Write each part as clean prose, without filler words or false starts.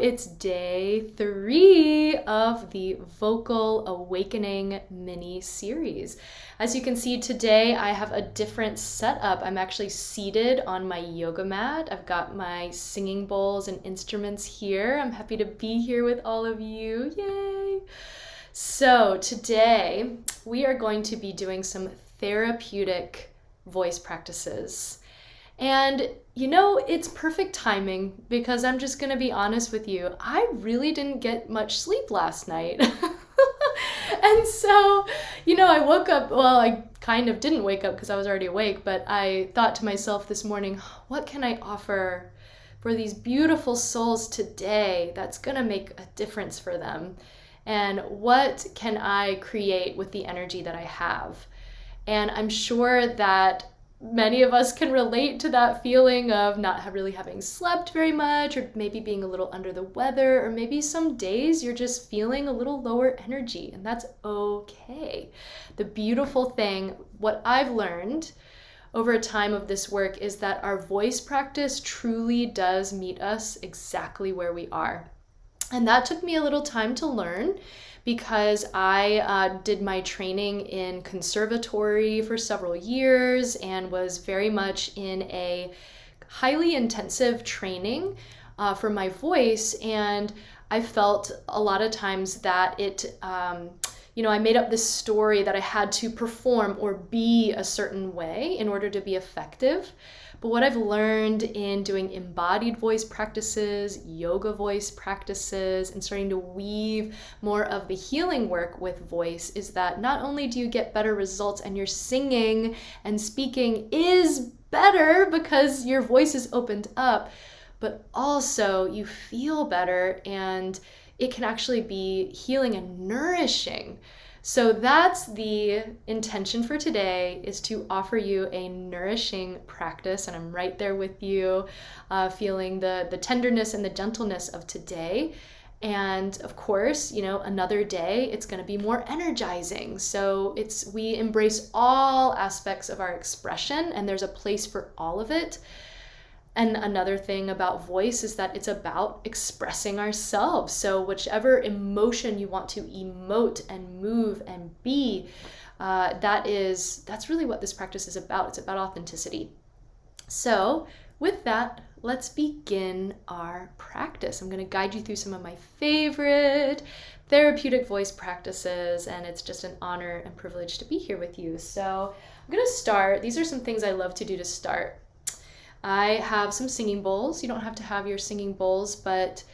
it's day 3 of the Vocal Awakening mini series. As you can see today, I have a different setup. I'm actually seated on my yoga mat. I've got my singing bowls and instruments here. I'm happy to be here with all of you. Yay! So today we are going to be doing some therapeutic voice practices. And you know, it's perfect timing because I'm just gonna be honest with you. I really didn't get much sleep last night. And so, I woke up, well, I kind of didn't wake up because I was already awake, but I thought to myself this morning, what can I offer for these beautiful souls today that's gonna make a difference for them? And what can I create with the energy that I have? And I'm sure that many of us can relate to that feeling of not really having slept very much, or maybe being a little under the weather, or maybe some days you're just feeling a little lower energy, and that's okay. The beautiful thing, what I've learned over a time of this work, is that our voice practice truly does meet us exactly where we are. And that took me a little time to learn because I did my training in conservatory for several years and was very much in a highly intensive training for my voice. And I felt a lot of times that I made up this story that I had to perform or be a certain way in order to be effective. But what I've learned in doing embodied voice practices, yoga voice practices, and starting to weave more of the healing work with voice is that not only do you get better results and your singing and speaking is better because your voice is opened up, but also you feel better and it can actually be healing and nourishing. So that's the intention for today, is to offer you a nourishing practice, and I'm right there with you, feeling the tenderness and the gentleness of today. And of course, another day, it's going to be more energizing. So we embrace all aspects of our expression, and there's a place for all of it. And another thing about voice is that it's about expressing ourselves. So whichever emotion you want to emote and move and be, that's really what this practice is about. It's about authenticity. So with that, let's begin our practice. I'm going to guide you through some of my favorite therapeutic voice practices, and it's just an honor and privilege to be here with you. So I'm going to start. These are some things I love to do to start. I have some singing bowls. You don't have to have your singing bowls, but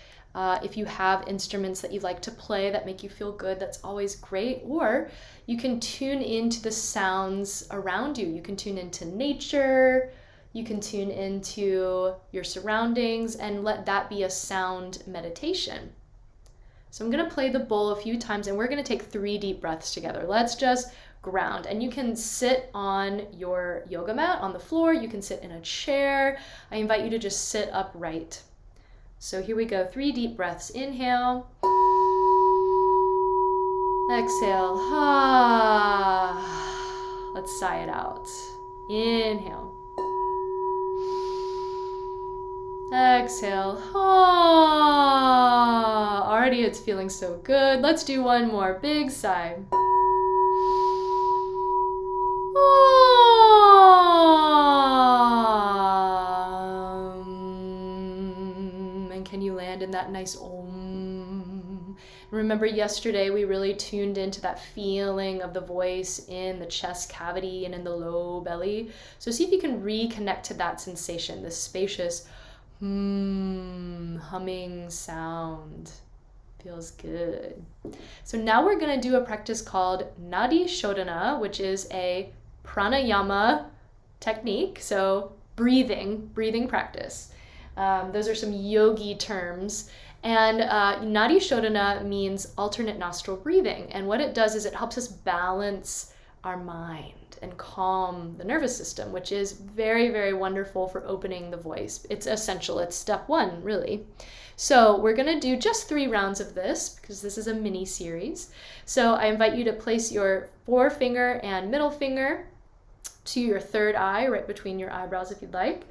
if you have instruments that you like to play that make you feel good, that's always great. Or you can tune into the sounds around you. You can tune into nature. You can tune into your surroundings and let that be a sound meditation. So I'm going to play the bowl a few times, and we're going to take 3 deep breaths together. Let's just ground. And you can sit on your yoga mat on the floor. You can sit in a chair. I invite you to just sit upright. So here we go. 3 deep breaths. Inhale. Exhale. Let's sigh it out. Inhale. Exhale. Already it's feeling so good. Let's do one more. Big sigh. And can you land in that nice om? Remember yesterday we really tuned into that feeling of the voice in the chest cavity and in the low belly. So see if you can reconnect to that sensation, this spacious humming sound. Feels good. So now we're going to do a practice called Nadi Shodhana, which is a pranayama technique. So breathing practice. Those are some yogi terms. And Nadi Shodhana means alternate nostril breathing. And what it does is it helps us balance our mind and calm the nervous system, which is very, very wonderful for opening the voice. It's essential. It's step 1, really. So we're going to do just 3 rounds of this because this is a mini series. So I invite you to place your forefinger and middle finger to your third eye, right between your eyebrows if you'd like.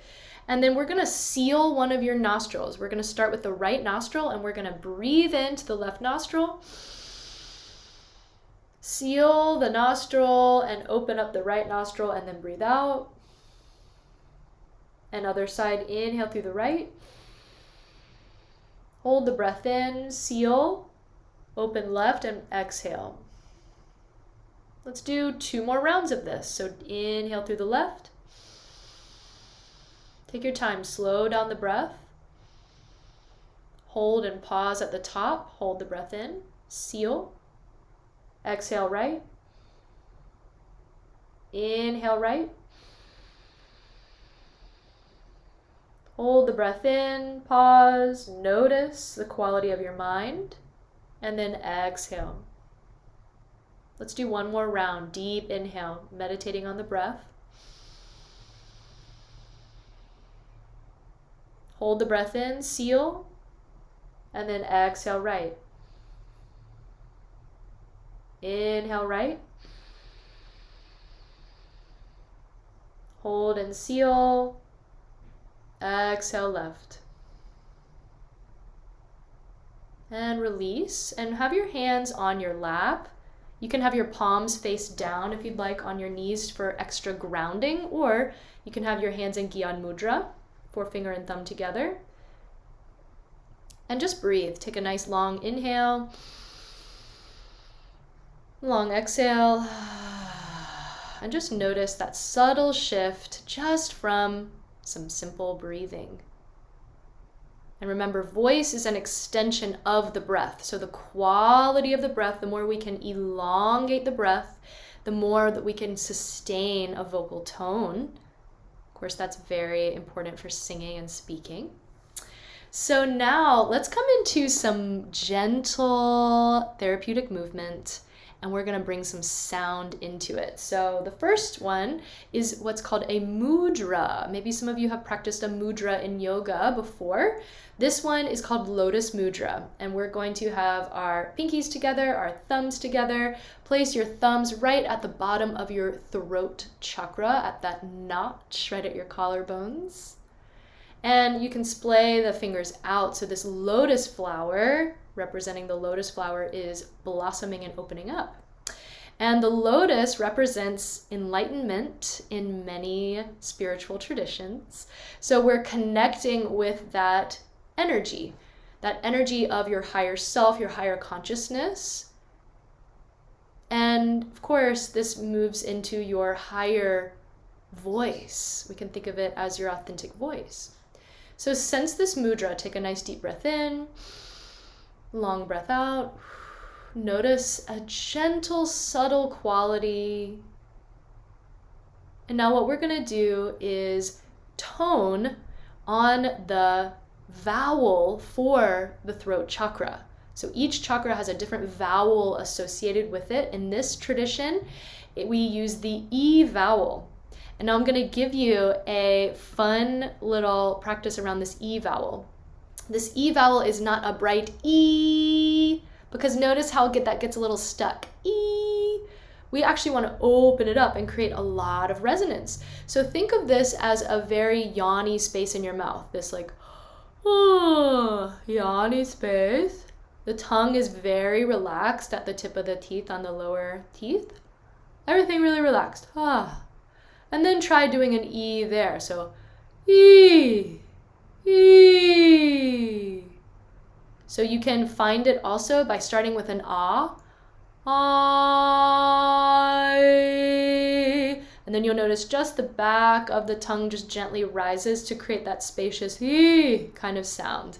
And then we're going to seal one of your nostrils. We're going to start with the right nostril and we're going to breathe into the left nostril. Seal the nostril and open up the right nostril and then breathe out. And other side, inhale through the right. Hold the breath in, seal, open left and exhale. Let's do 2 more rounds of this. So inhale through the left. Take your time, slow down the breath. Hold and pause at the top. Hold the breath in, seal. Exhale right. Inhale right. Hold the breath in, pause, notice the quality of your mind, and then exhale. Let's do 1 more round. Deep inhale, meditating on the breath. Hold the breath in, seal, and then exhale right. Inhale right. Hold and seal. Exhale left. And release. And have your hands on your lap. You can have your palms face down if you'd like on your knees for extra grounding, or you can have your hands in Gyan Mudra, forefinger and thumb together. And just breathe. Take a nice long inhale. Long exhale. And just notice that subtle shift just from some simple breathing. And remember, voice is an extension of the breath. So the quality of the breath, the more we can elongate the breath, the more that we can sustain a vocal tone. Of course, that's very important for singing and speaking. So now let's come into some gentle therapeutic movement, and we're going to bring some sound into it. So the first one is what's called a mudra. Maybe some of you have practiced a mudra in yoga before. This one is called lotus mudra, and we're going to have our pinkies together, our thumbs together. Place your thumbs right at the bottom of your throat chakra, at that notch right at your collarbones. And you can splay the fingers out. So this lotus flower, representing the lotus flower, is blossoming and opening up. And the lotus represents enlightenment in many spiritual traditions. So we're connecting with that energy of your higher self, your higher consciousness. And of course, this moves into your higher voice. We can think of it as your authentic voice. So sense this mudra. Take a nice deep breath in, long breath out. Notice a gentle, subtle quality. And now what we're going to do is tone on the vowel for the throat chakra. So each chakra has a different vowel associated with it. In this tradition, we use the E vowel. And now I'm going to give you a fun little practice around this E vowel. This E vowel is not a bright E, because notice how that gets a little stuck. E. We actually want to open it up and create a lot of resonance. So think of this as a very yawny space in your mouth. This like, yawny space. The tongue is very relaxed at the tip of the teeth on the lower teeth. Everything really relaxed. And then try doing an E there. So, E, E. So you can find it also by starting with an ah. I. And then you'll notice just the back of the tongue just gently rises to create that spacious E kind of sound,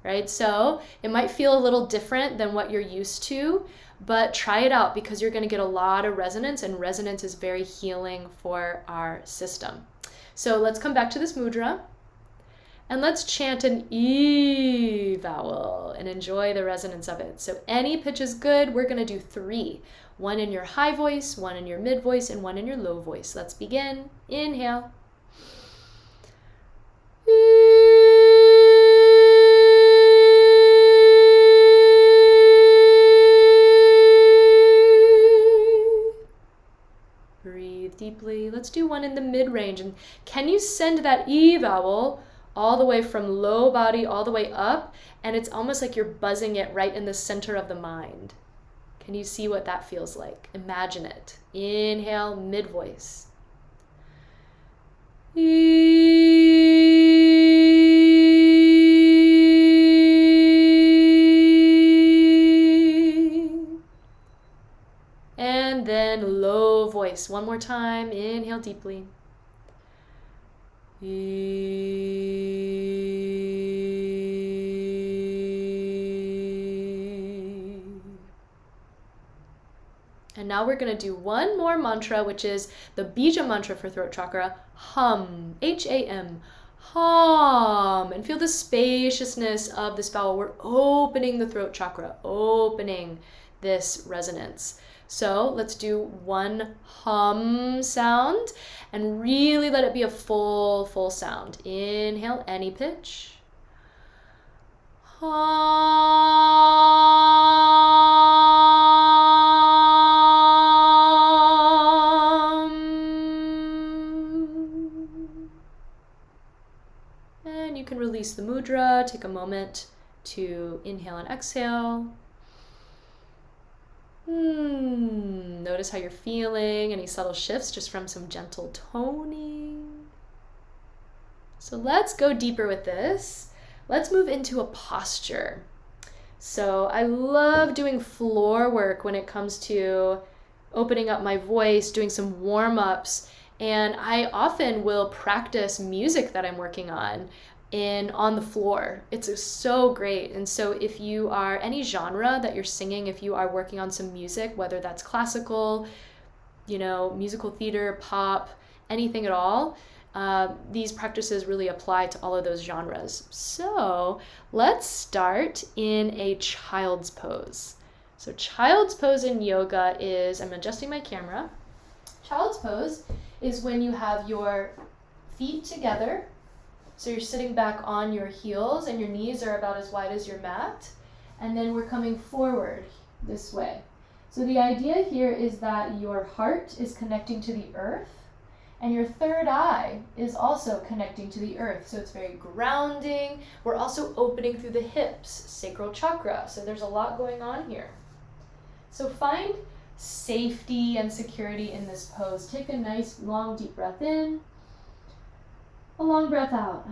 right? So it might feel a little different than what you're used to, but try it out because you're going to get a lot of resonance, and resonance is very healing for our system. So let's come back to this mudra and let's chant an E vowel and enjoy the resonance of it. So any pitch is good. We're going to do 3. 1 in your high voice, 1 in your mid voice, and 1 in your low voice. Let's begin. Inhale. Breathe deeply. Let's do 1 in the mid-range. And can you send that E vowel all the way from low body all the way up? And it's almost like you're buzzing it right in the center of the mind. Can you see what that feels like? Imagine it. Inhale, mid-voice. And then low voice. One more time. Inhale deeply. And now we're going to do one more mantra, which is the Bija mantra for throat chakra. Hum. H-A-M. Hum. And feel the spaciousness of this vowel. We're opening the throat chakra, opening this resonance. So let's do one hum sound and really let it be a full sound. Inhale, any pitch. Hum. And you can release the mudra. Take a moment to inhale and exhale. Notice how you're feeling, any subtle shifts just from some gentle toning. So let's go deeper with this. Let's move into a posture. So I love doing floor work when it comes to opening up my voice, doing some warm-ups, and I often will practice music that I'm working on the floor. It's so great. And so if you are any genre that you're singing, if you are working on some music, whether that's classical, musical theater, pop, anything at all, these practices really apply to all of those genres. So let's start in a child's pose. So child's pose in yoga is, I'm adjusting my camera. Child's pose is when you have your feet together. So you're sitting back on your heels and your knees are about as wide as your mat. And then we're coming forward this way. So the idea here is that your heart is connecting to the earth and your third eye is also connecting to the earth. So it's very grounding. We're also opening through the hips, sacral chakra. So there's a lot going on here. So find safety and security in this pose. Take a nice long deep breath in. A long breath out.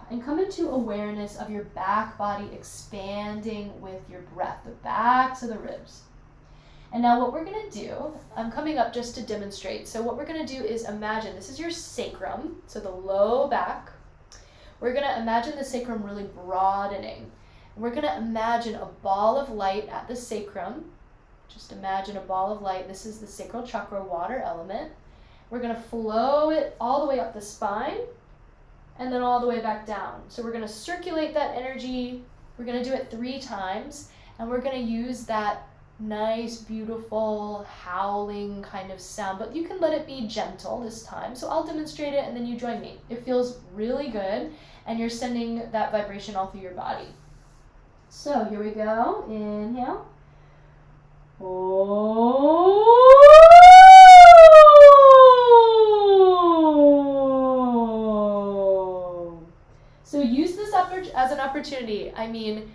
And come into awareness of your back body expanding with your breath, the backs of the ribs. And now what we're going to do, I'm coming up just to demonstrate. So what we're going to do is imagine, this is your sacrum, so the low back. We're going to imagine the sacrum really broadening. And we're going to imagine a ball of light at the sacrum. Just imagine a ball of light. This is the sacral chakra water element. We're going to flow it all the way up the spine and then all the way back down. So we're going to circulate that energy. We're going to do it 3 times, and we're going to use that nice, beautiful, howling kind of sound, but you can let it be gentle this time. So I'll demonstrate it and then you join me. It feels really good, and you're sending that vibration all through your body. So here we go. Inhale. So use this as an opportunity. I mean,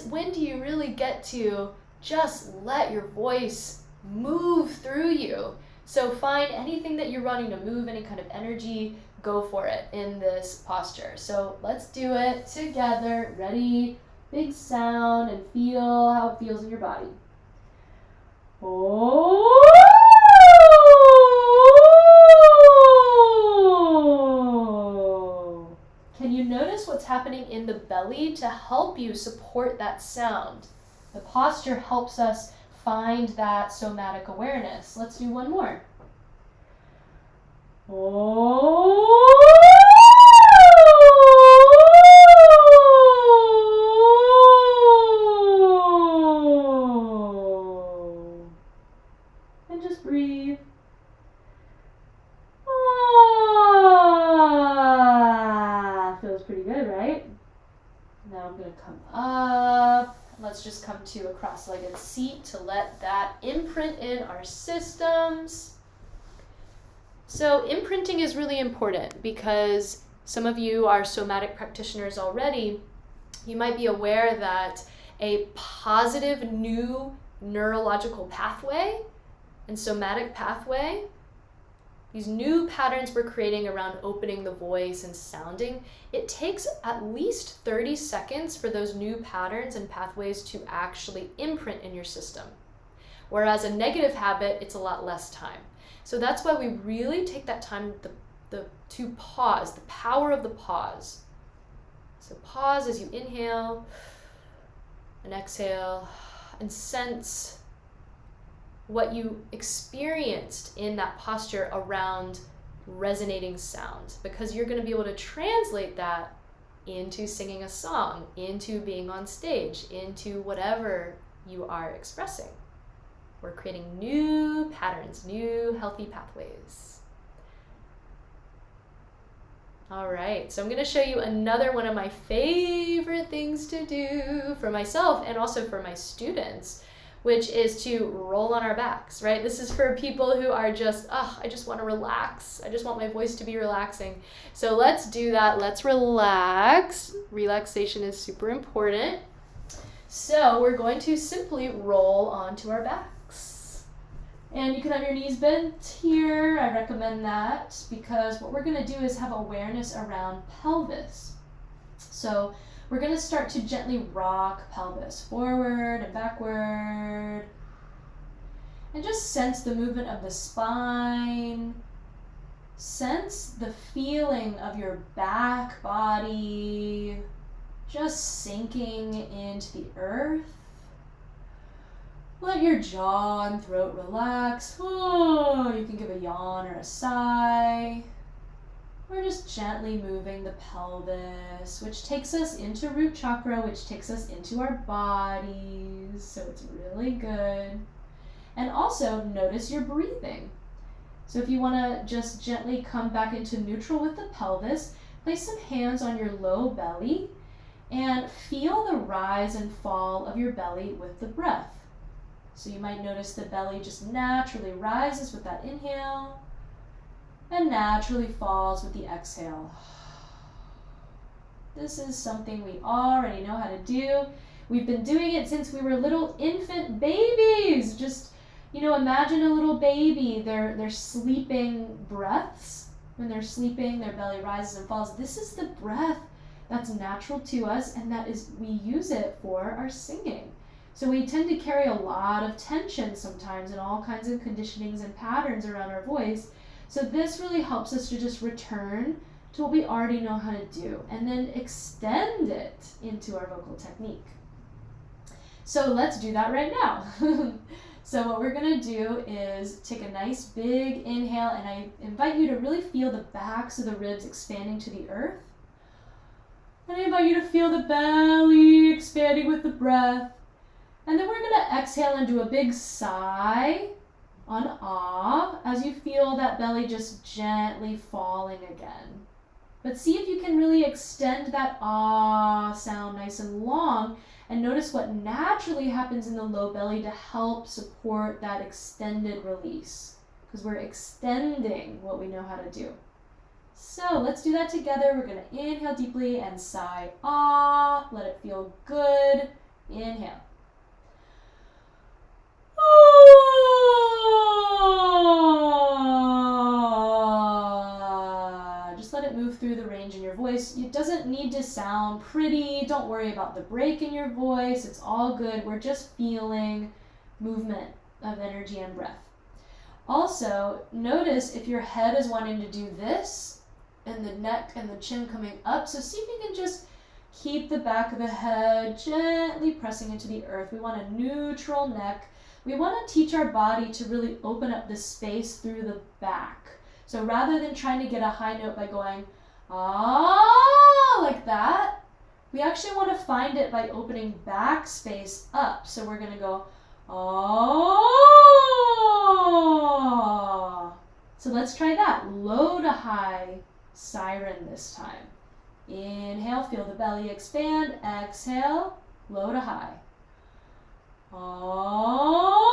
when do you really get to just let your voice move through you? So find anything that you're wanting to move, any kind of energy, go for it in this posture. So let's do it together. Ready? Big sound, and feel how it feels in your body. Can you notice what's happening in the belly to help you support that sound? The posture helps us find that somatic awareness. Let's do one more. And just breathe. Feels pretty good, right? Now I'm going to come up. Let's just come to a cross-legged seat to let that imprint in our systems. So imprinting is really important because some of you are somatic practitioners already. You might be aware that a positive new neurological pathway and somatic pathway, these new patterns we're creating around opening the voice and sounding, it takes at least 30 seconds for those new patterns and pathways to actually imprint in your system. Whereas a negative habit, it's a lot less time. So that's why we really take that time to pause, the power of the pause. So pause as you inhale and exhale and sense what you experienced in that posture around resonating sound, because you're going to be able to translate that into singing a song, into being on stage, into whatever you are expressing. We're creating new patterns, new healthy pathways. All right, so I'm going to show you another one of my favorite things to do for myself and also for my students, which is to roll on our backs, right? This is for people who are just, I just want to relax. I just want my voice to be relaxing. So let's do that. Let's relax. Relaxation is super important. So we're going to simply roll onto our backs. And you can have your knees bent here. I recommend that because what we're going to do is have awareness around pelvis. So we're going to start to gently rock pelvis forward and backward. And just sense the movement of the spine. Sense the feeling of your back body just sinking into the earth. Let your jaw and throat relax. Oh, you can give a yawn or a sigh. We're just gently moving the pelvis, which takes us into root chakra, which takes us into our bodies. So it's really good. And also notice your breathing. So if you want to just gently come back into neutral with the pelvis, place some hands on your low belly and feel the rise and fall of your belly with the breath. So you might notice the belly just naturally rises with that inhale and naturally falls with the exhale. This is something we already know how to do. We've been doing it since we were little infant babies. Just, imagine a little baby, their sleeping breaths. When they're sleeping, their belly rises and falls. This is the breath that's natural to us, and we use it for our singing. So we tend to carry a lot of tension sometimes and all kinds of conditionings and patterns around our voice. So this really helps us to just return to what we already know how to do and then extend it into our vocal technique. So let's do that right now. So what we're going to do is take a nice big inhale, and I invite you to really feel the backs of the ribs expanding to the earth. And I invite you to feel the belly expanding with the breath. And then we're going to exhale and do a big sigh on ah as you feel that belly just gently falling again. But see if you can really extend that ah sound nice and long, and notice what naturally happens in the low belly to help support that extended release, because we're extending what we know how to do. So let's do that together. We're going to inhale deeply and sigh ah. Let it feel good. Inhale. Just let it move through the range in your voice. It doesn't need to sound pretty. Don't worry about the break in your voice. It's all good. We're just feeling movement of energy and breath. Also, notice if your head is wanting to do this and the neck and the chin coming up. So see if you can just keep the back of the head gently pressing into the earth. We want a neutral neck. We want to teach our body to really open up the space through the back. So rather than trying to get a high note by going, ah, like that, we actually want to find it by opening back space up. So we're going to go, ah. So let's try that. Low to high siren this time. Inhale, feel the belly expand. Exhale, low to high. Ah.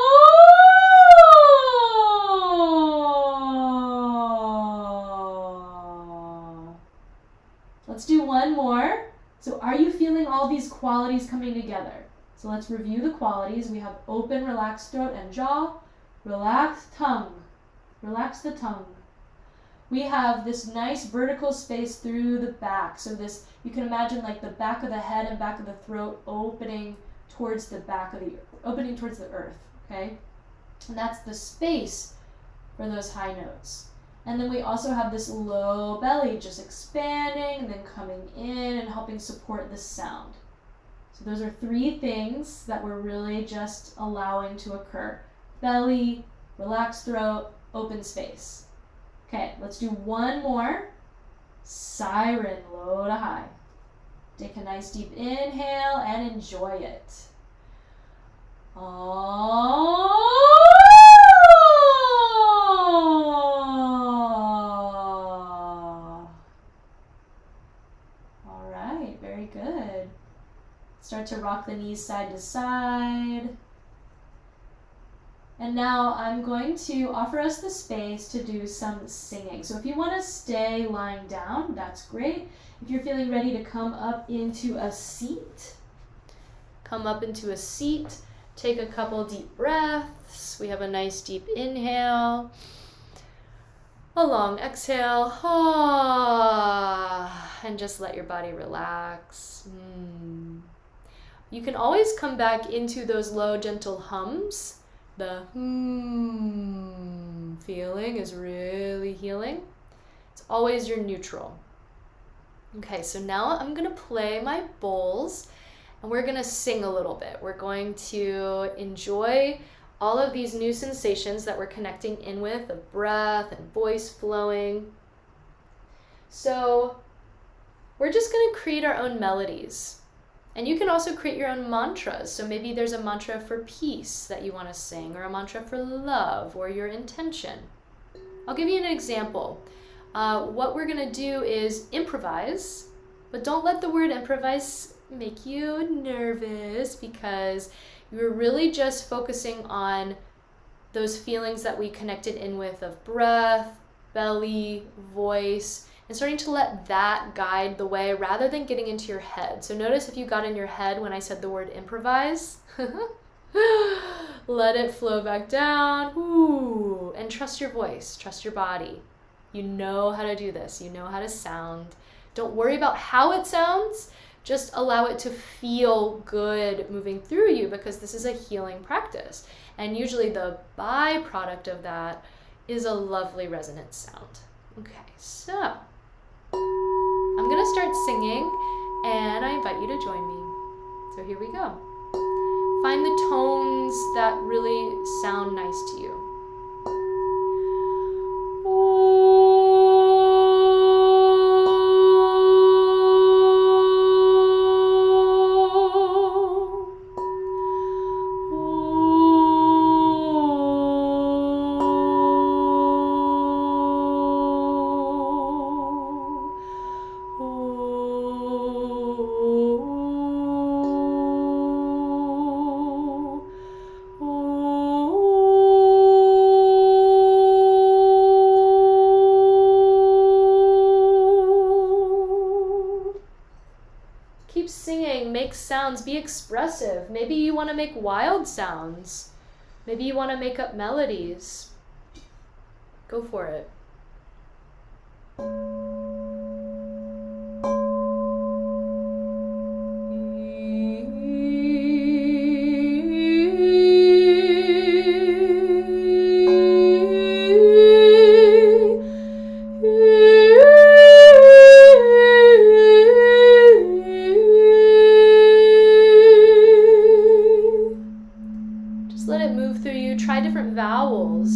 Let's do one more. So are you feeling all these qualities coming together? So let's review the qualities. We have open, relaxed throat and jaw, relaxed tongue, relax the tongue. We have this nice vertical space through the back. So this, you can imagine like the back of the head and back of the throat opening towards the opening towards the earth, okay? And that's the space for those high notes. And then we also have this low belly just expanding and then coming in and helping support the sound. So those are 3 things that we're really just allowing to occur. Belly, relaxed throat, open space. Okay, let's do one more. Siren, low to high. Take a nice deep inhale and enjoy it. All right, very good. Start to rock the knees side to side. And now I'm going to offer us the space to do some singing. So if you want to stay lying down, that's great. If you're feeling ready to come up into a seat, take a couple deep breaths. We have a nice deep inhale, a long exhale, and just let your body relax. You can always come back into those low, gentle hums. The feeling is really healing. It's always your neutral. Okay, so now I'm gonna play my bowls and we're gonna sing a little bit. We're going to enjoy all of these new sensations that we're connecting in with, of breath and voice flowing. So we're just gonna create our own melodies. And you can also create your own mantras. So maybe there's a mantra for peace that you want to sing, or a mantra for love, or your intention. I'll give you an example. What we're going to do is improvise, but don't let the word improvise make you nervous, because you're really just focusing on those feelings that we connected in with of breath, belly, voice, and starting to let that guide the way rather than getting into your head. So notice if you got in your head when I said the word improvise, let it flow back down. Ooh, and trust your voice, trust your body. You know how to do this. You know how to sound. Don't worry about how it sounds. Just allow it to feel good moving through you, because this is a healing practice. And usually the byproduct of that is a lovely resonant sound. Okay, so I'm gonna start singing and I invite you to join me. So here we go. Find the tones that really sound nice to you. Keep singing, make sounds, be expressive. Maybe you want to make wild sounds. Maybe you want to make up melodies. Go for it. Let it move through you. Try different vowels.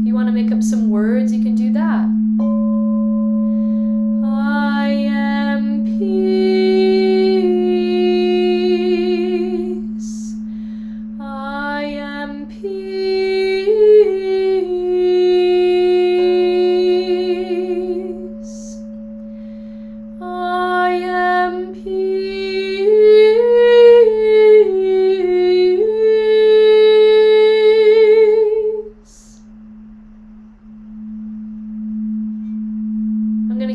If you want to make up some words, you can do that. Peace.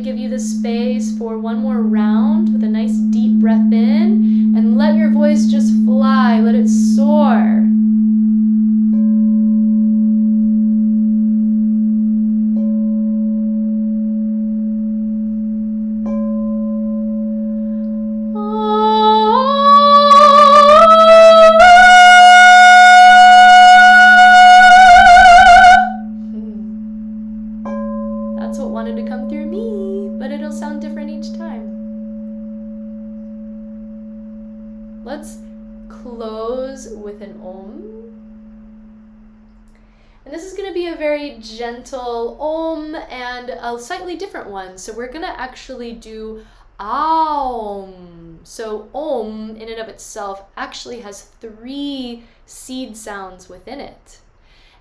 give you the space for one more round with a nice deep breath in, and let your voice just fly, let it soar. That's what wanted to come through me, but it'll sound different each time. Let's close with an Om. And this is going to be a very gentle Om and a slightly different one. So we're going to actually do Aum. So Om in and of itself actually has 3 seed sounds within it.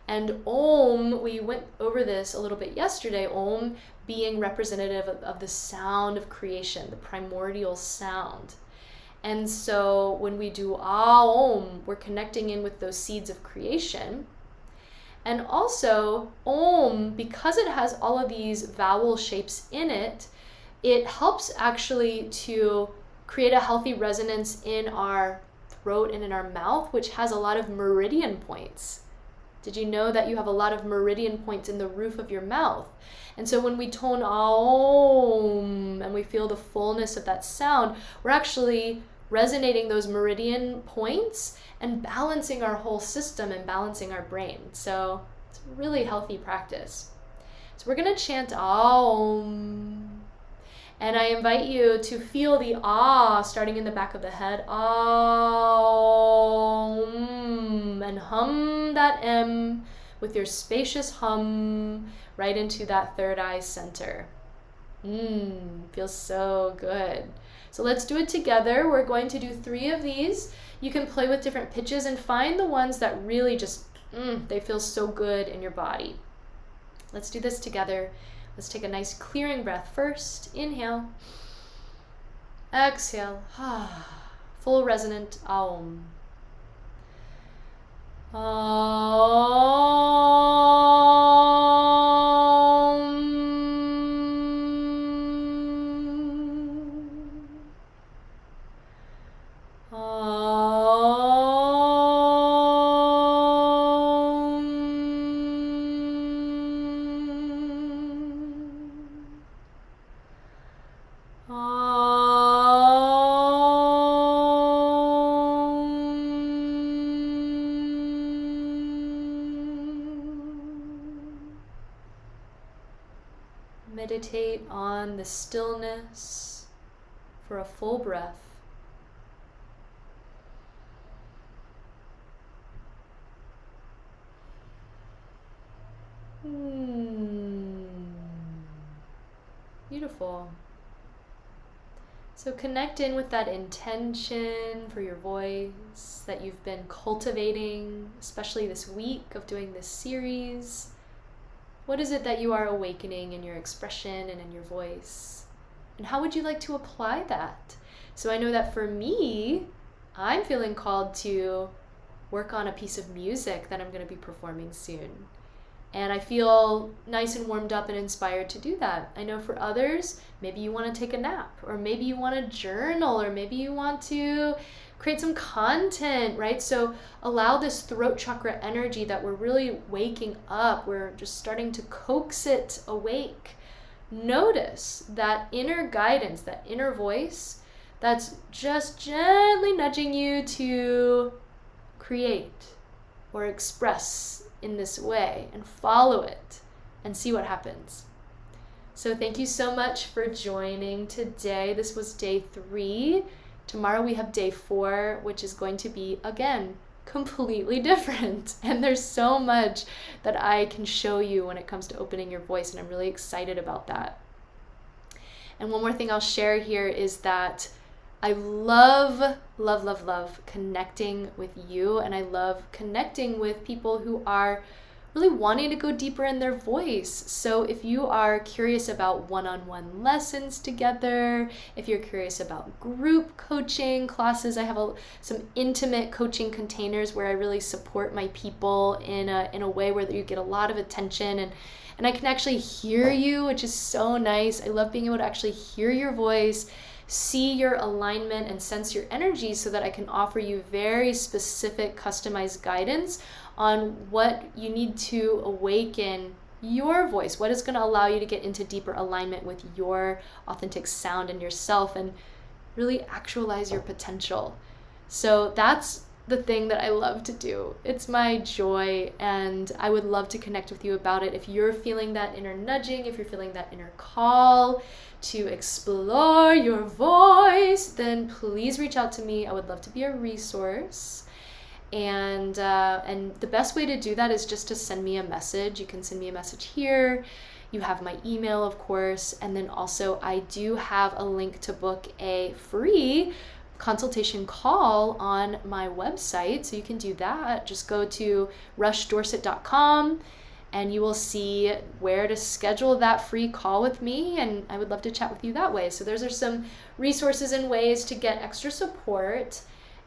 And Om, we went over this a little bit yesterday, Om being representative of the sound of creation, the primordial sound. And so when we do Aum, we're connecting in with those seeds of creation. And also Om, because it has all of these vowel shapes in it, it helps actually to create a healthy resonance in our throat and in our mouth, which has a lot of meridian points. Did you know that you have a lot of meridian points in the roof of your mouth? And so when we tone Aum and we feel the fullness of that sound, we're actually resonating those meridian points and balancing our whole system and balancing our brain. So it's a really healthy practice. So we're going to chant Aum. And I invite you to feel the ah starting in the back of the head. Aum. And hum that M with your spacious hum right into that third eye center. Feels so good. So let's do it together. We're going to do 3 of these. You can play with different pitches and find the ones that really just, they feel so good in your body. Let's do this together. Let's take a nice clearing breath first. Inhale. Exhale. Full resonant Aum. Meditate on the stillness for a full breath. Beautiful. So connect in with that intention for your voice that you've been cultivating, especially this week of doing this series. What is it that you are awakening in your expression and in your voice? And how would you like to apply that? So I know that for me, I'm feeling called to work on a piece of music that I'm going to be performing soon. And I feel nice and warmed up and inspired to do that. I know for others, maybe you want to take a nap, or maybe you want to journal, or maybe you want to create some content, right? So allow this throat chakra energy that we're really waking up. We're just starting to coax it awake. Notice that inner guidance, that inner voice that's just gently nudging you to create or express in this way, and follow it and see what happens. So thank you so much for joining today. This was day 3. Tomorrow we have day 4, which is going to be, again, completely different. And there's so much that I can show you when it comes to opening your voice, and I'm really excited about that. And one more thing I'll share here is that I love connecting with you, and I love connecting with people who are really wanting to go deeper in their voice. So if you are curious about one-on-one lessons together, if you're curious about group coaching classes, I have some intimate coaching containers where I really support my people in a way where you get a lot of attention, and I can actually hear you, which is so nice. I love being able to actually hear your voice, see your alignment, and sense your energy so that I can offer you very specific, customized guidance on what you need to awaken your voice, what is going to allow you to get into deeper alignment with your authentic sound and yourself and really actualize your potential. So that's the thing that I love to do. It's my joy, and I would love to connect with you about it. If you're feeling that inner nudging, if you're feeling that inner call to explore your voice, then please reach out to me. I would love to be a resource. And the best way to do that is just to send me a message. You can send me a message here. You have my email, of course. And then also I do have a link to book a free consultation call on my website. So you can do that. Just go to rushdorset.com and you will see where to schedule that free call with me. And I would love to chat with you that way. So those are some resources and ways to get extra support.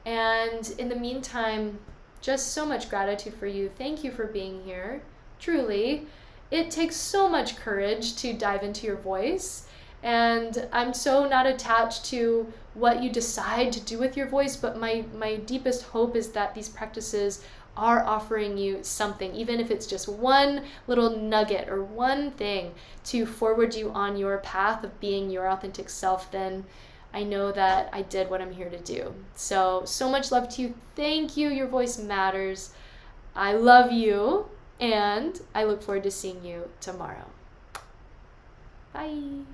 And in the meantime, just so much gratitude for you. Thank you for being here. Truly, it takes so much courage to dive into your voice. And I'm so not attached to what you decide to do with your voice, but my deepest hope is that these practices are offering you something, even if it's just one little nugget or one thing to forward you on your path of being your authentic self. Then I know that I did what I'm here to do. So much love to you. Thank you. Your voice matters. I love you, and I look forward to seeing you tomorrow. Bye.